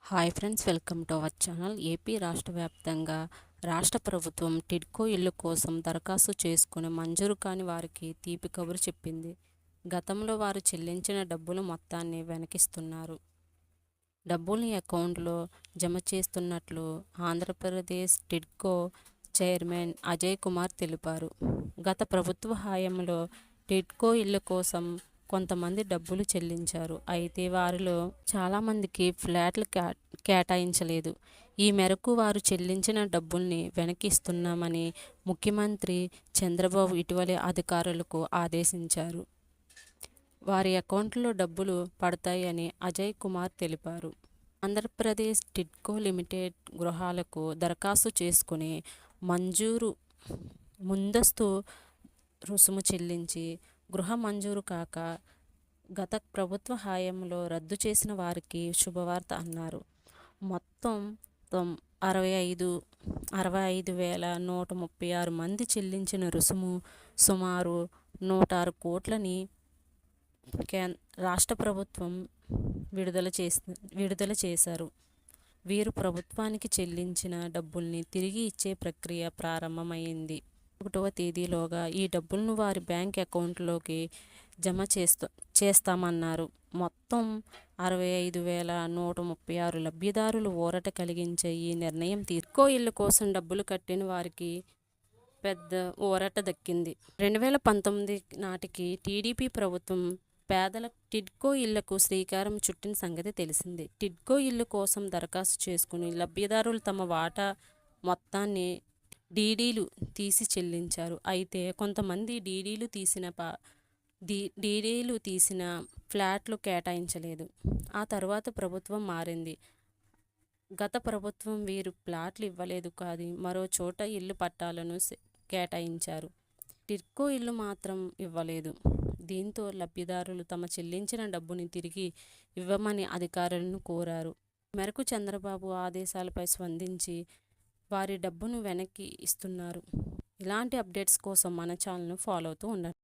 Hi friends, welcome to our channel. AP రాష్ట్ర వ్యాప్తంగా రాష్ట్ర ప్రభుత్వం టిడ్కో ఇల్లు కోసం దరఖాస్తు చేసుకుని మంజూరు కాని వారికి తీపి కబురు చెప్పింది. గతంలో వారు చెల్లించిన డబ్బులు మొత్తాన్ని వెనకిస్తున్నారు. డబ్బుల్ని అకౌంట్లో జమ చేస్తున్నట్లు ఆంధ్రప్రదేశ్ టిడ్కో చైర్మన్ అజయ్ కుమార్ తెలిపారు. గత ప్రభుత్వ హయాంలో టిడ్కో ఇల్లు కోసం కొంతమంది డబ్బులు చెల్లించారు. అయితే వారిలో చాలామందికి ఫ్లాట్లు కేటాయించలేదు. ఈ మేరకు వారు చెల్లించిన డబ్బుల్ని వెనక్కి ఇస్తున్నామని ముఖ్యమంత్రి చంద్రబాబు ఇటీవల అధికారులకు ఆదేశించారు. వారి అకౌంట్లో డబ్బులు పడతాయని అజయ్ కుమార్ తెలిపారు. ఆంధ్రప్రదేశ్ టిడ్కో లిమిటెడ్ గృహాలకు దరఖాస్తు చేసుకుని ముందస్తు రుసుము చెల్లించి గృహ మంజూరు కాక గత ప్రభుత్వ హయాంలో రద్దు చేసిన వారికి శుభవార్త అన్నారు. మొత్తం 65,136 మంది చెల్లించిన రుసుము సుమారు 106 కోట్లని రాష్ట్ర ప్రభుత్వం విడుదల చేశారు. వీరు ప్రభుత్వానికి చెల్లించిన డబ్బుల్ని తిరిగి ఇచ్చే ప్రక్రియ ప్రారంభమైంది. 1వ తేదీలోగా ఈ డబ్బులను వారి బ్యాంక్ అకౌంట్లోకి జమ చేస్తామన్నారు. మొత్తం 65,136 లబ్ధిదారులు ఊరట కలిగించే ఈ నిర్ణయం టిడ్కో ఇళ్ల కోసం డబ్బులు కట్టిన వారికి పెద్ద ఊరట దక్కింది. 2019 నాటికి టీడీపీ ప్రభుత్వం పేదల టిడ్కో ఇళ్లకు శ్రీకారం చుట్టిన సంగతి తెలిసిందే. టిడ్కో ఇల్లు కోసం దరఖాస్తు చేసుకుని లబ్ధిదారులు తమ వాటా మొత్తాన్ని డీడీలు తీసి చెల్లించారు. అయితే కొంతమంది డీడీలు తీసిన ఫ్లాట్లు కేటాయించలేదు. ఆ తర్వాత ప్రభుత్వం మారింది. గత ప్రభుత్వం వీరు ఫ్లాట్లు ఇవ్వలేదు కానీ మరో చోట ఇల్లు పట్టాలను కేటాయించారు. టిడ్కో ఇల్లు మాత్రం ఇవ్వలేదు. దీంతో లబ్ధిదారులు తమ చెల్లించిన డబ్బుని తిరిగి ఇవ్వమని అధికారులను కోరారు. మేరకు చంద్రబాబు ఆదేశాలపై స్పందించి వారి డబ్బును వెనక్కి ఇస్తున్నారు. ఇలాంటి అప్డేట్స్ కోసం మన ఛానల్ను ఫాలో అవుతూ ఉండండి.